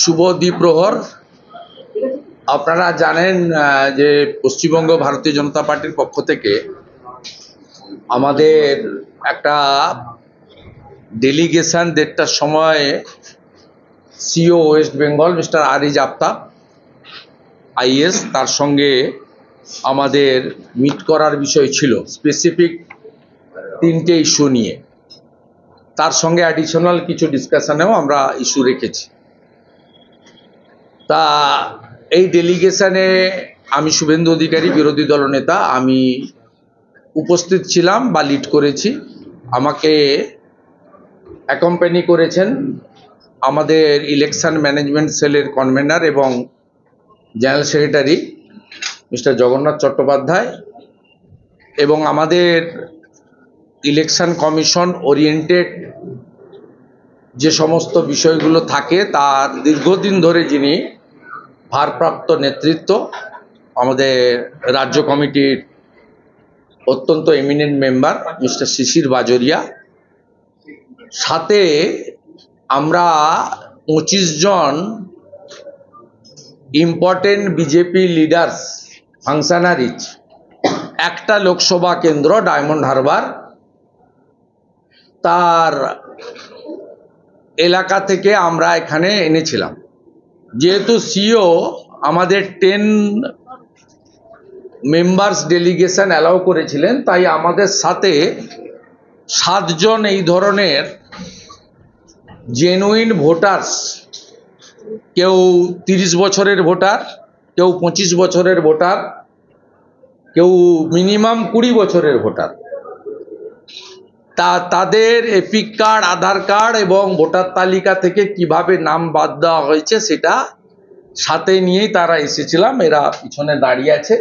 শুভ দ্বিপ্রহর। আপনারা জানেন যে পশ্চিমবঙ্গ ভারতীয় জনতা পার্টির পক্ষ থেকে আমাদের একটা ডেলিগেশন 1:30টার সময় CEO West Bengal mister Ariz Aftab IAS তার সঙ্গে আমাদের মিট করার বিষয় ছিল স্পেসিফিক 3টে ইস্যু নিয়ে। তার সঙ্গে অ্যাডিশনাল কিছু ডিসকাশনেও আমরা ইস্যু রেখেছি। তা এই ডেলিগেশনে আমি শুভেন্দু অধিকারী, বিরোধী দলনেতা, আমি উপস্থিত ছিলাম বা লিড করেছি। আমাকে অ্যাকম্পানি করেছেন আমাদের ইলেকশন ম্যানেজমেন্ট সেলের কনভেনার এবং general secretary mister Jagannath Chattopadhyay, এবং আমাদের ইলেকশন কমিশন ওরিয়েন্টেড যে সমস্ত বিষয়গুলো থাকে তার দীর্ঘদিন ধরে যিনি ভারপ্রাপ্ত নেতৃত্ব, আমাদের রাজ্য কমিটির অত্যন্ত এমিনেন্ট মেম্বার মিস্টার শিশির বাজোরিয়া, সাথে আমরা 25 জন ইম্পর্টেন্ট বিজেপি লিডার্স, ফাংশনারিজ, একটা লোকসভা কেন্দ্র ডায়মন্ড হারবার তার এলাকা থেকে আমরা এখানে এনেছিলাম। যেহেতু সিও আমাদের 10 মেম্বার্স ডেলিগেশন অ্যালাউ করেছিলেন, তাই আমাদের সাথে 7 জন এই ধরনের জেনুইন ভোটার্স, কেউ 30 বছরের ভোটার, কেউ 25 বছরের ভোটার, কেউ মিনিমাম 20 বছরের ভোটার, তাদের এপিক কার্ড, আধার কার্ড এবং ভোটার তালিকা থেকে কিভাবে নাম বাদ দেওয়া হয়েছে সেটা সাথে নিয়েই তারা এসেছিলাম। এরা পিছনে দাঁড়িয়ে আছে।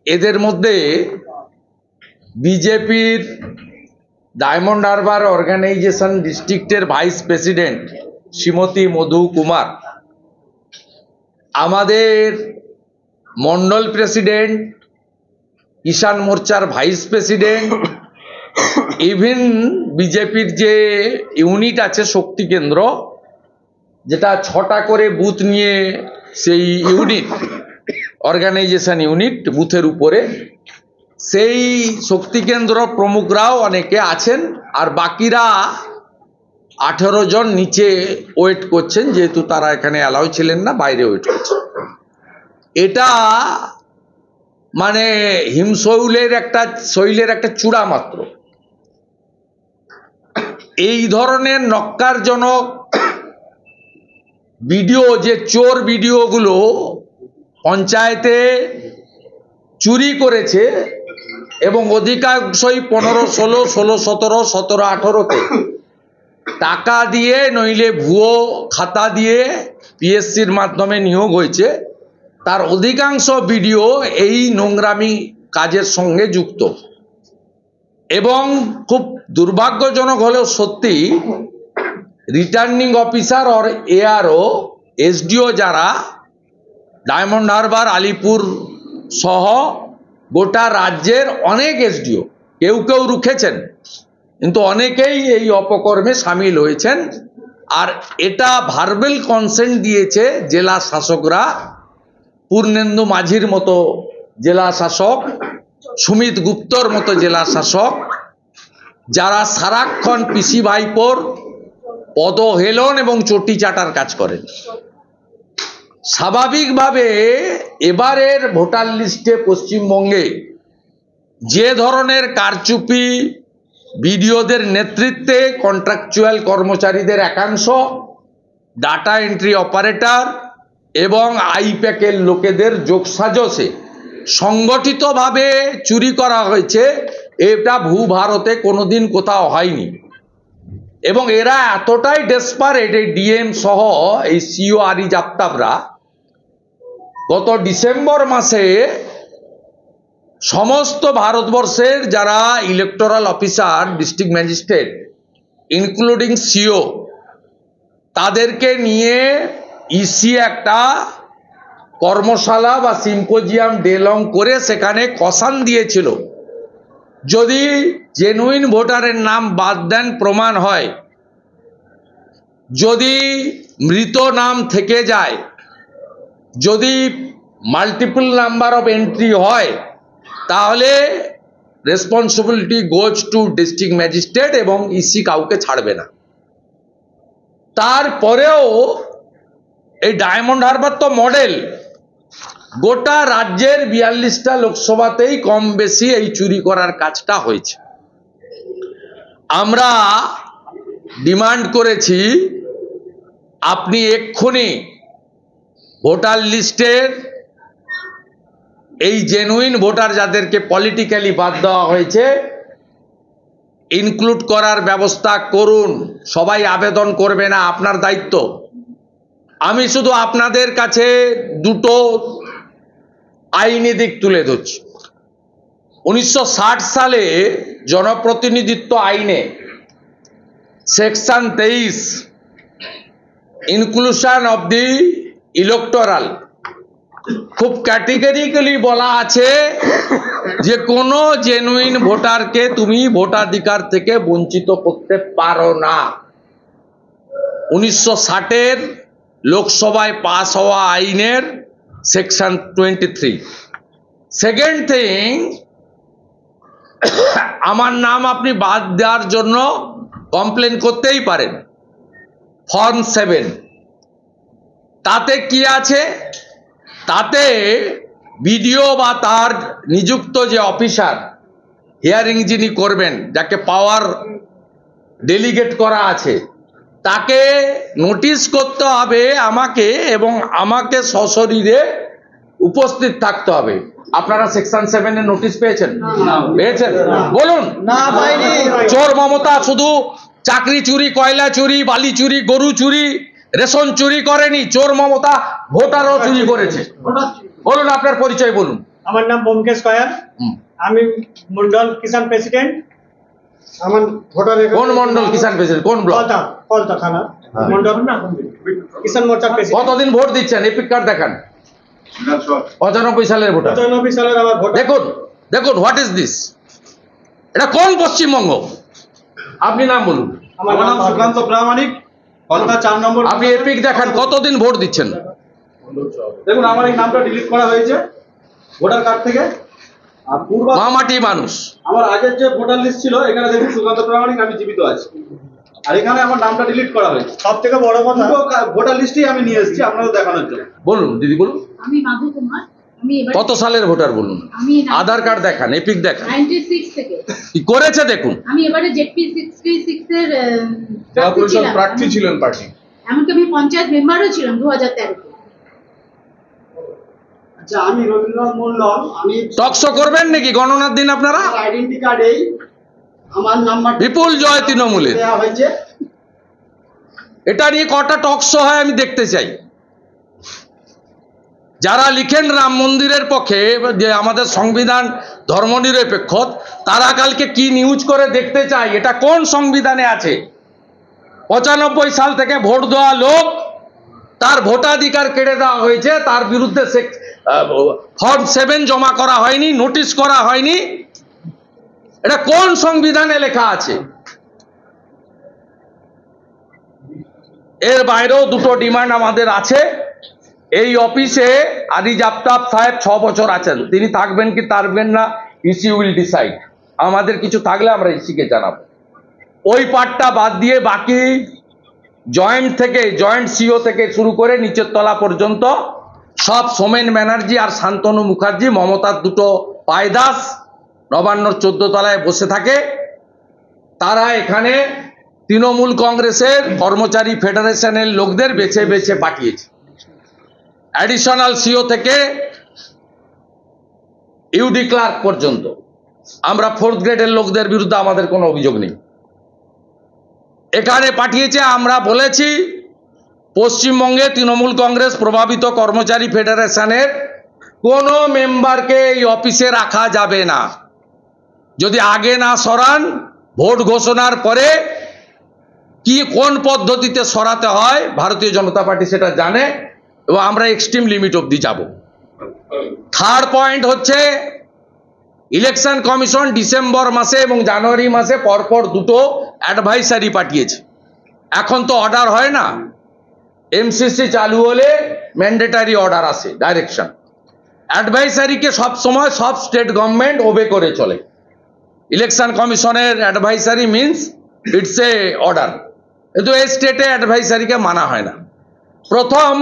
এদের মধ্যে বিজেপির ডায়মন্ড হারবার অর্গানাইজেশন ডিস্ট্রিক্টের ভাইস প্রেসিডেন্ট শ্রীমতী মধু কুমার, আমাদের মন্ডল প্রেসিডেন্ট, কিষাণ মোর্চার ভাইস প্রেসিডেন্ট, ইভেন বিজেপির যে ইউনিট আছে শক্তি কেন্দ্র, যেটা 6টা করে বুথ নিয়ে সেই ইউনিট, অর্গানাইজেশন ইউনিট বুথের উপরে, সেই শক্তি কেন্দ্র প্রমুখরাও অনেকে আছেন। আর বাকিরা 18 জন নিচে ওয়েট করছেন, যেহেতু তারা এখানে অ্যালাউ ছিলেন না, বাইরে ওয়েট করছেন। এটা মানে হিমশৈলের একটা চূড়া মাত্র। এই ধরনের নক্কারজনক ভিডিও, যে চোর ভিডিওগুলো পঞ্চায়েতে চুরি করেছে এবং অধিকাংশই 15, 16, 16, 17, 17, 18-তে টাকা দিয়ে নইলে ভুয়ো খাতা দিয়ে পিএসসির মাধ্যমে নিয়োগ হয়েছে, তার অধিকাংশ ভিডিও এই নোংরামি কাজের সঙ্গে যুক্ত। এবং খুব দুর্ভাগ্যজনক হলেও সত্যি, returning officer or ARO, SDO যারা ডায়মন্ড হারবার, আলিপুর সহ গোটা রাজ্যের অনেক এসডিও, কেউ কেউ রুখেছেন, কিন্তু অনেকেই এই অপকর্মে সামিল হয়েছেন। আর এটা ভার্বেল কনসেন্ট দিয়েছে জেলা শাসকরা, পূর্ণেন্দু মাঝির মতো জেলা শাসক, সুমিত গুপ্তর মতো জেলা শাসক, যারা সারাক্ষণ পিসি ভাইপোর পদহেলন এবং চটি চাটার কাজ করেন। স্বাভাবিকভাবে এবারের ভোটার লিস্টে পশ্চিমবঙ্গে যে ধরনের কারচুপি বিডিওদের নেতৃত্বে, কন্ট্রাকচুয়াল কর্মচারীদের একাংশ, ডাটা এন্ট্রি অপারেটর এবং আইপ্যাকের লোকেদের যোগসাজশে সংগঠিতভাবে চুরি করা হয়েছে, এটা ভারতে কোনোদিন কোথাও হয়নি। এবং এরা এতটাই ডেসপারেট, এই ডিএম সহ এই সিও আরিজ আফতাবরা গত ডিসেম্বর মাসে সমস্ত ভারতবর্ষের যারা electoral officer, district magistrate, including CEO, তাদেরকে নিয়ে ইসি একটা কর্মশালা বা সিম্পোজিয়াম ডেলং করে সেখানে কসান দিয়েছিল, যদি জেনুইন ভোটারের নাম বাদ দেন প্রমাণ হয় যদি মৃত নাম থেকে যায়, যদি মাল্টিপল নাম্বার অফ এন্ট্রি হয়, তাহলে responsibility goes to district magistrate এবং ইসি কাউকে ছাড়বে না। তারপরেও এই ডায়মন্ড হারবার তো মডেল, গোটা রাজ্যের 42টা লোকসভাতেই কম বেশি এই চুরি করার কাজটা হয়েছে। আমরা ডিমান্ড করেছি আপনি এক্ষুনি ভোটার লিস্টের এই জেনুইন ভোটার যাদেরকে পলিটিক্যালি বাদ দেওয়া হয়েছে ইনক্লুড করার ব্যবস্থা করুন। সবাই আবেদন করবে না, আপনার দায়িত্ব। আমি শুধু আপনাদের কাছে দুটো আইনি দিক তুলে ধরছি। 1960 সালে জনপ্রতিনিধিত্ব আইনে section 23 inclusion of the electoral খুব ক্যাটেগরিক্যালি বলা আছে যে কোনো জেনুইন ভোটারকে তুমি ভোটাধিকার থেকে বঞ্চিত করতে পারো না। 1960-এর লোকসভায় পাস হওয়া আইনের সেকশন 23। সেকেন্ড থিং, আমার নাম আপনি বাদ দেওয়ার জন্য কমপ্লেন করতেই পারেন। ফর্ম 7 তাতে কি আছে? তাতে বিডিও বা তার নিযুক্ত যে অফিসার হিয়ারিং যিনি করবেন, যাকে পাওয়ার ডেলিগেট করা আছে, তাকে নোটিশ করতে হবে আমাকে, এবং আমাকে সশরীরে উপস্থিত থাকতে হবে। আপনারা সেকশন 7 এর নোটিশ পেয়েছেন? পেয়েছেন? বলুন। না পাইনি। চোর মমতা শুধু চাকরি চুরি, কয়লা চুরি, বালি চুরি, গরু চুরি, রেশন চুরি করেনি, চোর মমতা ভোটারও চুরি করেছে। বলুন, আপনার পরিচয় বলুন। আমার নাম বোমকেশ কয়ার, আমি মন্ডল কিষাণ প্রেসিডেন্ট। আমার ভোটার কোন মন্ডল কিষাণ প্রেসিডেন্ট? কোন ব্লক? কলতা থানা মন্ডল কিষাণ মোর্চার প্রেসিডেন্ট। কতদিন ভোট দিচ্ছেন? এপিক কার্ড দেখান। 95 সালের ভোটার। 95 সালের আমার ভোটার। দেখুন দেখুন, হোয়াট ইজ দিস? এটা কোন পশ্চিমবঙ্গ? আপনি নাম বলুন। আমার নাম সুকান্ত প্রামাণিক, কলতা 4 নম্বর। আপনি এপিক দেখান, কতদিন ভোট দিচ্ছেন? দেখুন, আমার এই নামটা ডিলিট করা হয়েছে ভোটার কার্ড থেকে। আর পূর্ব মামাটি মানুষ। আমার আগের যে ভোটার লিস্ট ছিল, এখানে দেখুন সুকান্ত প্রামাণিক, আমি জীবিত আছি। আর এখানে আমার নামটা ডিলিট করা হয়েছে। সবথেকে বড় কথা, ভোটার লিস্টই আমি নিয়ে এসেছি আপনাদের দেখানোর জন্য। বলুন দিদি, বলুন। আমি মাধু কুমার, আমি এবার কত সালের ভোটার বলুন? আমি আধার কার্ড দেখান, এপিক দেখান। 96 থেকে কি করেছে দেখুন। আমি এবারে জেডপি 66 এর প্রার্থী ছিলেন পার্টি। এমনকি আমি পঞ্চায়েত মেম্বারও ছিলাম 2013 তে। আচ্ছা, আমি রবীন্দ্রনাথ মন্ডল। আমি টকশো করবেন নাকি গণনার দিন আপনারা? আইডেন্টি কার্ডেই আমার নাম্বার বিপুল জয় তৃণমূলের। দেওয়া হয়েছে। এটা নিয়ে কটা টকশো হয় আমি দেখতে চাই। যারা লিখেন রাম মন্দিরের পক্ষে, যে আমাদের সংবিধান ধর্মনিরপেক্ষ, তারা কালকে কি নিউজ করে দেখতে চাই। এটা কোন সংবিধানে আছে? 95 সাল থেকে ভোট দেওয়া লোক, তার ভোটাধিকার কেড়ে দেওয়া হয়েছে, তার বিরুদ্ধে ফর্ম 7 জমা করা হয়নি, নোটিশ করা হয়নি। এটা কোন সংবিধানে লেখা আছে? এর বাইরেও দুটো ডিমান্ড আমাদের আছে। এই অফিসে আরিজ আফতাব সাহেব 6 বছর আছেন, তিনি থাকবেন কি থাকবেন না, ইসি উইল ডিসাইড। আমাদের কিছু থাকলে আমরা ইসিকে জানাবো। ওই পার্টটা বাদ দিয়ে বাকি জয়েন্ট সিও থেকে শুরু করে নিচের তলা পর্যন্ত সব সোমেন ব্যানার্জি আর শান্তনু মুখার্জি, মমতার দুটো পায়দাস, নবান্নর 14 তলায় বসে থাকে। তারা এখানে তৃণমূল কংগ্রেসের কর্মচারী ফেডারেশনের লোকদের বেছে বেছে পাঠিয়েছে। অ্যাডিশনাল সিও থেকে ইউডি ক্লার্ক পর্যন্ত। আমরা 4th গ্রেডের লোকদের বিরুদ্ধে আমাদের কোনো অভিযোগ নেই। এখানে পাঠিয়েছে। আমরা বলেছি পশ্চিমবঙ্গে তৃণমূল কংগ্রেস প্রভাবিত কর্মচারী ফেডারেশনের কোনো মেম্বারকে এই অফিসে রাখা যাবে না। যদি আগে না সরান, ভোট ঘোষণার পরে কি কোন পদ্ধতিতে সরাতে হয় ভারতীয় জনতা পার্টি সেটা জানে, এবং আমরা এক্সট্রিম লিমিট অবধি যাব। থার্ড পয়েন্ট হচ্ছে, ইলেকশন কমিশন ডিসেম্বর মাসে এবং জানুয়ারি মাসে পরপর দুটো অ্যাডভাইসারি পাঠিয়েছে। এখন তো অর্ডার হয় না, এমসিসি চালু হলে ম্যান্ডেটারি অর্ডার আসে, ডাইরেকশন। অ্যাডভাইসারিকে সব সময় সব স্টেট গভর্নমেন্ট ওবে করে চলে। ইলেকশন কমিশনের advisory means it's a order, কিন্তু এই স্টেটে অ্যাডভাইসারিকে মানা হয় না। প্রথম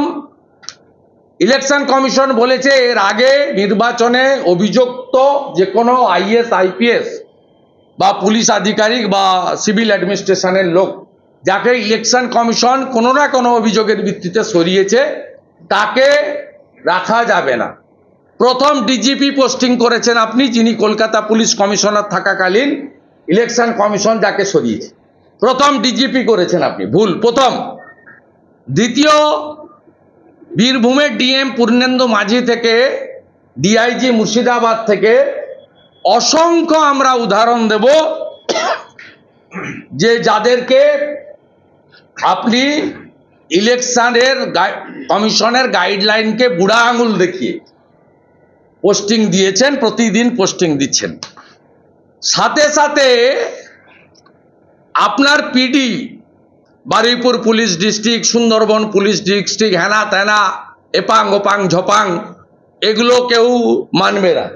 ইলেকশন কমিশন বলেছে এর আগে নির্বাচনে অভিযুক্ত যে কোনো আইএস আইপিএস বা পুলিশ আধিকারিক বা সিভিল অ্যাডমিনিস্ট্রেশনের লোক যাকে ইলেকশন কমিশন কোনো না কোনো অভিযোগের ভিত্তিতে সরিয়েছে তাকে রাখা যাবে না। প্রথম ডিজিপি পোস্টিং করেছেন আপনি, যিনি কলকাতা পুলিশ কমিশনার থাকাকালীন ইলেকশন কমিশন যাকে সরিয়েছে, প্রথম ডিজিপি করেছেন আপনি, ভুল প্রথম। দ্বিতীয়, বীরভূমের ডিএম পূর্ণেন্দু মাঝি থেকে ডিআইজি মুর্শিদাবাদ থেকে অসংখ্য আমরা উদাহরণ দেব যে যাদেরকে আপনি ইলেকশনের কমিশনের গাইডলাইনকে বুড়া আঙুল দেখিয়ে পোস্টিং দিয়েছেন, প্রতিদিন পোস্টিং দিচ্ছেন। সাথে সাথে আপনার PD Baruipur police district, Sundarban police district, হেনা তেনা এপাং ওপাং ঝপাং এগুলো কেউ মানবে না।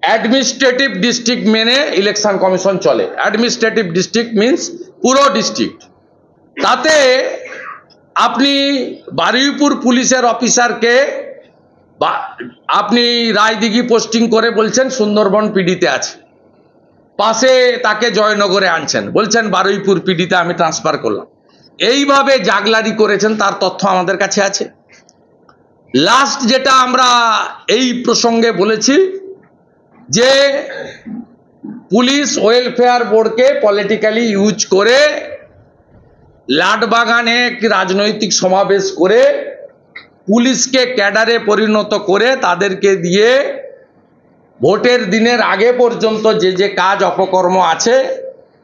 অ্যাডমিনিস্ট্রেটিভ ডিস্ট্রিক্ট মেনে ইলেকশন কমিশন চলে। অ্যাডমিনিস্ট্রেটিভ ডিস্ট্রিক্ট মিন্স পুরো ডিস্ট্রিক্ট। তাতে আপনি বারুইপুর পুলিশের অফিসারকে আপনি রায়দিঘি পোস্টিং করে বলছেন সুন্দরবন পিডিতে আছে, পাশে তাকে জয়নগরে আনছেন, বলছেন বারুইপুর পিডিতে আমি ট্রান্সফার করলাম। এইভাবে জাগলারি করেছেন, তার তথ্য আমাদের কাছে আছে। লাস্ট যেটা আমরা এই প্রসঙ্গে বলেছি যে পুলিশ ওয়েলফেয়ার বোর্ডকে পলিটিক্যালি ইউজ করে লাটবাগানে একটি রাজনৈতিক সমাবেশ করে পুলিশকে ক্যাডারে পরিণত করে তাদেরকে দিয়ে ভোটের দিনের আগে পর্যন্ত যে যে কাজ অপকর্ম আছে,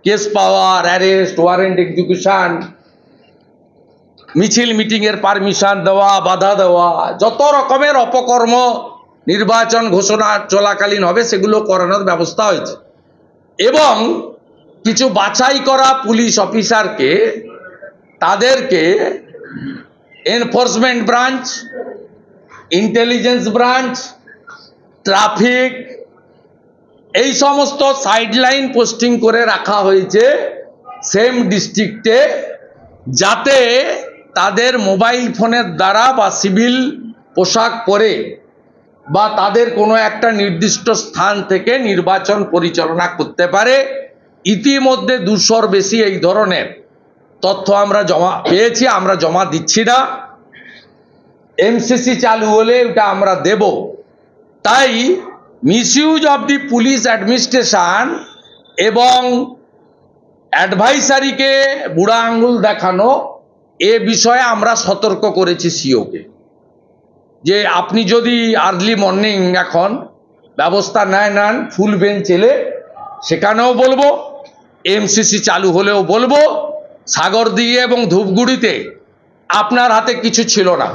কেস পাওয়ার, অ্যারেস্ট, ওয়ারেন্ট এক্সিকিউশন, মিছিল মিটিংয়ের পারমিশন দেওয়া, বাধা দেওয়া, যত রকমের অপকর্ম নির্বাচন ঘোষণা চলাকালীন হবে সেগুলো করানোর ব্যবস্থা হয়েছে। এবং কিছু বাছাই করা পুলিশ অফিসারকে তাদেরকে enforcement branch, intelligence branch, traffic এই সমস্ত সাইডলাইন পোস্টিং করে রাখা হয়েছে সেম ডিস্ট্রিক্টে, যাতে তাদের মোবাইল ফোনের দ্বারা বা সিভিল পোশাক পরে বা তাদের কোনো একটা নির্দিষ্ট স্থান থেকে নির্বাচন পরিচালনা করতে পারে। ইতিমধ্যে 200-র বেশি এই ধরনের তথ্য আমরা জমা পেয়েছি, আমরা জমা দিচ্ছি না। এমসিসি চালু হলে ওটা আমরা দেব। তাই misuse of the police administration এবং অ্যাডভাইসারিকে বুড়া আঙ্গুল দেখানো, এ বিষয়ে আমরা সতর্ক করেছি সিওকে যে আপনি যদি আর্লি মর্নিং এখন ব্যবস্থা নেন ফুল বেঞ্চ এলে সেখানেও বলবো, এমসিসি চালু হলেও বলবো। সাগরদিঘি এবং ধূপগুড়িতে আপনার হাতে কিছু ছিল না,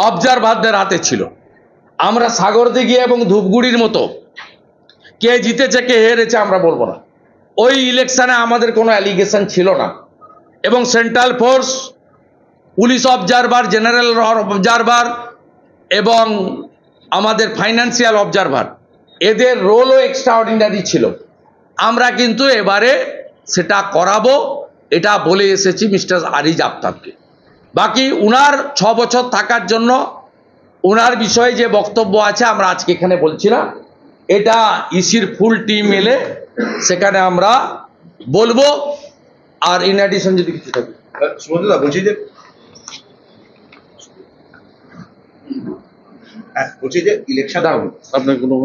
অবজারভারদের হাতে ছিল। আমরা সাগরদিঘি এবং ধূপগুড়ির মতো কে জিতেছে কে হেরেছে আমরা বলবো না। ওই ইলেকশনে আমাদের কোনো অ্যালিগেশন ছিল না। এবং central force, police observer, general observer এবং আমাদের ফাইন্যান্সিয়াল অবজারভার, এদের রোলও এক্সট্রাঅর্ডিনারি ছিল। আমরা কিন্তু এবারে সেটা করাবো, এটা বলে এসেছি মিস্টার আরিজ আফতাবকে। বাকি উনার 6 বছর থাকার জন্য ওনার বিষয়ে যে বক্তব্য আছে আমরা আজকে এখানে বলছি না, এটা ইসির ফুল টিম এলে সেখানে আমরা বলবো। আর ইন অ্যাডিশন যদি কিছু থাকে সুমন্তদা বলছি যে ইলেকশন আপনার কোনো